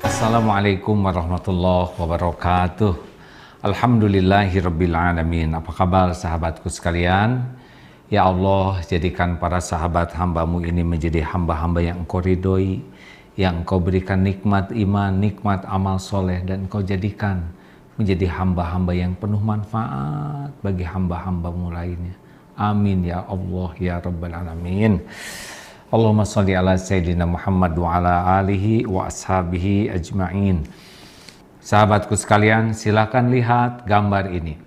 Assalamualaikum warahmatullahi wabarakatuh. Alhamdulillahirabbil alamin. Apa kabar sahabatku sekalian? Ya Allah, jadikan para sahabat hamba-Mu ini menjadi hamba-hamba yang Engkau ridhoi, yang Engkau berikan nikmat iman, nikmat amal soleh, dan Engkau jadikan menjadi hamba-hamba yang penuh manfaat bagi hamba-hamba-Mu lainnya. Amin ya Allah ya Rabbal alamin. Allahumma sholli ala Sayyidina Muhammad wa ala alihi wa ashabihi ajma'in. Sahabatku sekalian, silakan lihat gambar ini.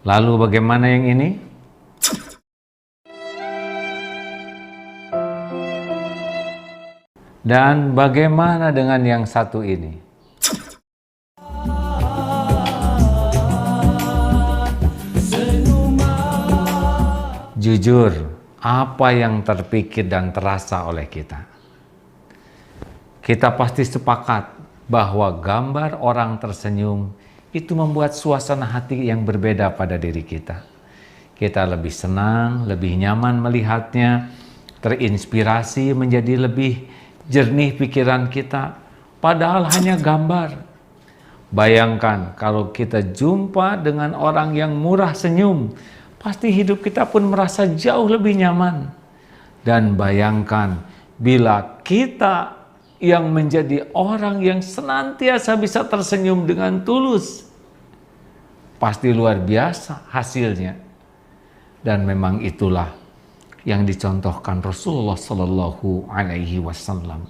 Lalu bagaimana yang ini? Dan bagaimana dengan yang satu ini? Jujur, apa yang terpikir dan terasa oleh kita? Kita pasti sepakat bahwa gambar orang tersenyum itu membuat suasana hati yang berbeda pada diri kita. Kita lebih senang, lebih nyaman melihatnya, terinspirasi menjadi lebih jernih pikiran kita, padahal hanya gambar. Bayangkan kalau kita jumpa dengan orang yang murah senyum, pasti hidup kita pun merasa jauh lebih nyaman. Dan bayangkan bila kita yang menjadi orang yang senantiasa bisa tersenyum dengan tulus, pasti luar biasa hasilnya. Dan memang itulah yang dicontohkan Rasulullah Sallallahu Alaihi Wasallam.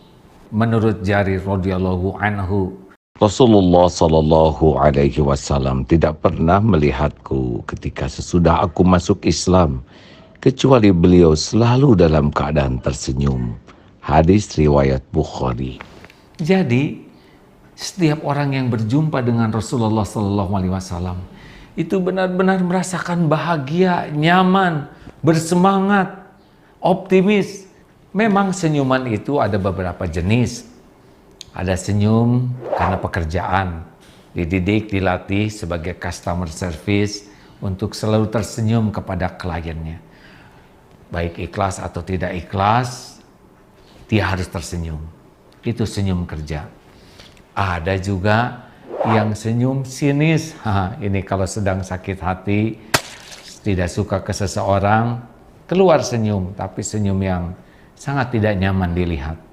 Menurut Jarir radhiyallahu anhu, Rasulullah Sallallahu Alaihi Wasallam tidak pernah melihatku ketika sesudah aku masuk Islam, kecuali beliau selalu dalam keadaan tersenyum. Hadis riwayat Bukhari. Jadi setiap orang yang berjumpa dengan Rasulullah Sallallahu Alaihi Wasallam itu benar-benar merasakan bahagia, nyaman, bersemangat, optimis. Memang senyuman itu ada beberapa jenis. Ada senyum karena pekerjaan, dididik, dilatih sebagai customer service untuk selalu tersenyum kepada kliennya. Baik ikhlas atau tidak ikhlas, dia harus tersenyum. Itu senyum kerja. Ada juga yang senyum sinis. Ini kalau sedang sakit hati, tidak suka ke seseorang, keluar senyum, tapi senyum yang sangat tidak nyaman dilihat.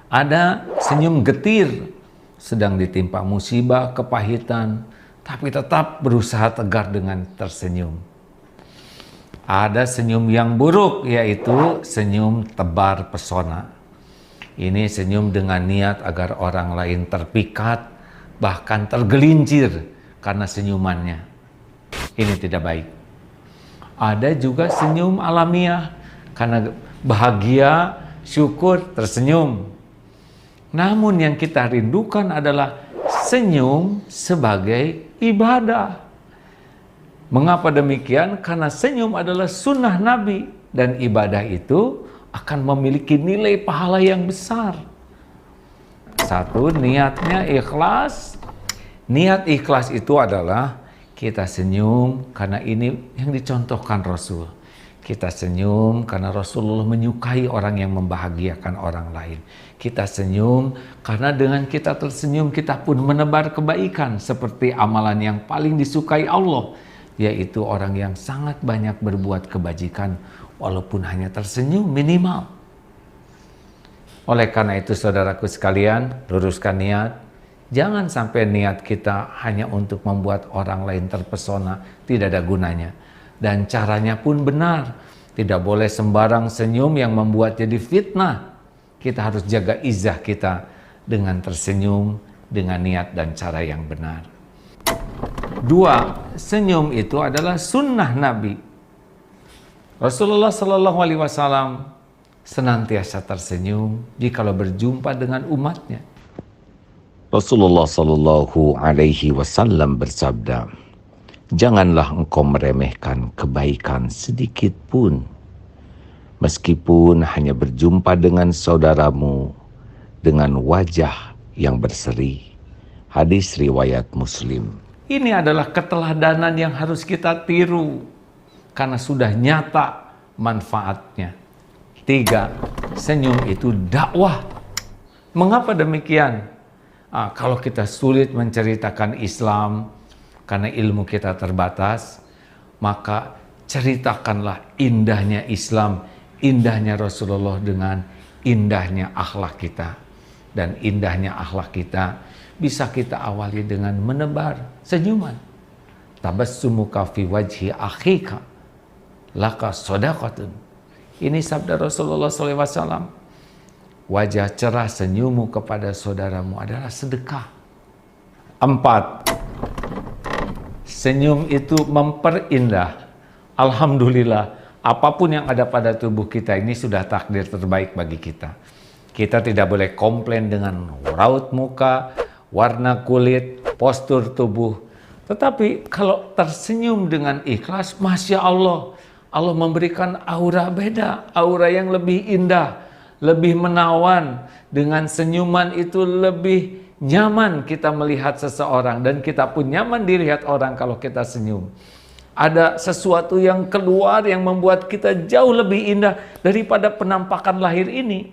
Ada senyum getir, sedang ditimpa musibah, kepahitan, tapi tetap berusaha tegar dengan tersenyum. Ada senyum yang buruk, yaitu senyum tebar pesona. Ini senyum dengan niat agar orang lain terpikat, bahkan tergelincir karena senyumannya. Ini tidak baik. Ada juga senyum alamiah, karena bahagia, syukur, tersenyum. Namun yang kita rindukan adalah senyum sebagai ibadah. Mengapa demikian? Karena senyum adalah sunnah Nabi, dan ibadah itu akan memiliki nilai pahala yang besar. Satu, niatnya ikhlas. Niat ikhlas itu adalah kita senyum karena ini yang dicontohkan Rasul. Kita senyum karena Rasulullah menyukai orang yang membahagiakan orang lain. Kita senyum karena dengan kita tersenyum kita pun menebar kebaikan seperti amalan yang paling disukai Allah, yaitu orang yang sangat banyak berbuat kebajikan walaupun hanya tersenyum minimal. Oleh karena itu saudaraku sekalian, luruskan niat. Jangan sampai niat kita hanya untuk membuat orang lain terpesona, tidak ada gunanya. Dan caranya pun benar. Tidak boleh sembarang senyum yang membuat jadi fitnah. Kita harus jaga izzah kita dengan tersenyum, dengan niat dan cara yang benar. Dua, senyum itu adalah sunnah Nabi. Rasulullah Sallallahu Alaihi Wasallam senantiasa tersenyum jikalau berjumpa dengan umatnya. Rasulullah Sallallahu Alaihi Wasallam bersabda, janganlah engkau meremehkan kebaikan sedikit pun, meskipun hanya berjumpa dengan saudaramu dengan wajah yang berseri. Hadis riwayat Muslim. Ini adalah keteladanan yang harus kita tiru karena sudah nyata manfaatnya. 3, senyum itu dakwah. Mengapa demikian? Kalau kita sulit menceritakan Islam karena ilmu kita terbatas, maka ceritakanlah indahnya Islam, indahnya Rasulullah dengan indahnya akhlak kita. Dan indahnya akhlak kita bisa kita awali dengan menebar senyuman. Tabassumuka fi wajhi akhika laka shadaqatun. Ini sabda Rasulullah SAW. Wajah cerah senyummu kepada saudaramu adalah sedekah. 4, senyum itu memperindah. Alhamdulillah, apapun yang ada pada tubuh kita ini sudah takdir terbaik bagi kita. Kita tidak boleh komplain dengan raut muka, warna kulit, postur tubuh. Tetapi kalau tersenyum dengan ikhlas, Masya Allah, Allah memberikan aura beda, aura yang lebih indah, lebih menawan. Dengan senyuman itu lebih nyaman kita melihat seseorang, dan kita pun nyaman dilihat orang kalau kita senyum. Ada sesuatu yang keluar yang membuat kita jauh lebih indah daripada penampakan lahir ini,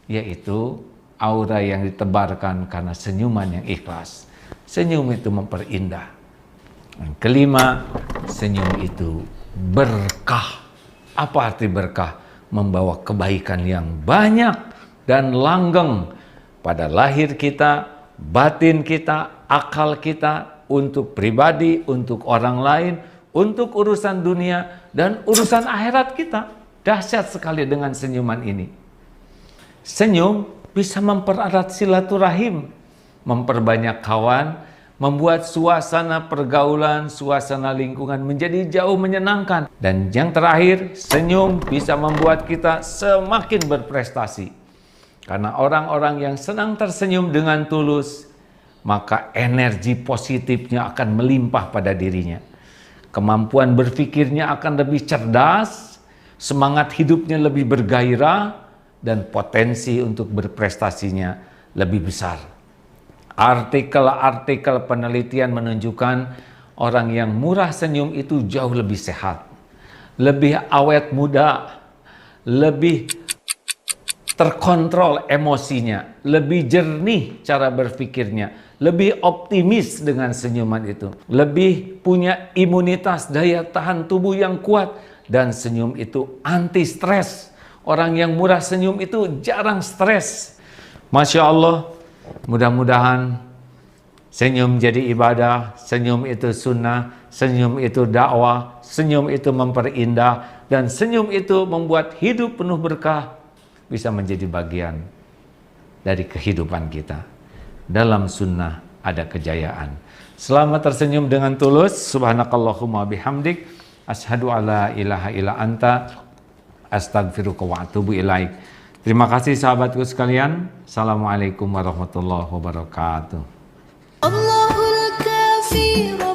yaitu aura yang ditebarkan karena senyuman yang ikhlas. Senyum itu memperindah. Yang 5, senyum itu berkah. Apa arti berkah? Membawa kebaikan yang banyak dan langgeng pada lahir kita, batin kita, akal kita, untuk pribadi, untuk orang lain, untuk urusan dunia, dan urusan akhirat kita. Dahsyat sekali dengan senyuman ini. Senyum bisa mempererat silaturahim, memperbanyak kawan, membuat suasana pergaulan, suasana lingkungan menjadi jauh menyenangkan. Dan yang terakhir, senyum bisa membuat kita semakin berprestasi. Karena orang-orang yang senang tersenyum dengan tulus, maka energi positifnya akan melimpah pada dirinya. Kemampuan berpikirnya akan lebih cerdas, semangat hidupnya lebih bergairah, dan potensi untuk berprestasinya lebih besar. Artikel-artikel penelitian menunjukkan orang yang murah senyum itu jauh lebih sehat, lebih awet muda, lebih terkontrol emosinya, lebih jernih cara berpikirnya, lebih optimis dengan senyuman itu, lebih punya imunitas daya tahan tubuh yang kuat, dan senyum itu anti stres. Orang yang murah senyum itu jarang stres. Masya Allah, mudah-mudahan senyum jadi ibadah, senyum itu sunnah, senyum itu dakwah, senyum itu memperindah, dan senyum itu membuat hidup penuh berkah bisa menjadi bagian dari kehidupan kita. Dalam sunnah ada kejayaan. Selamat tersenyum dengan tulus. Subhanakallahumma bihamdik, asyhadu alla ilaha illa anta, astaghfiruka wa atubu ilaik. Terima kasih sahabatku sekalian. Assalamualaikum warahmatullahi wabarakatuh. Allahul Kafir.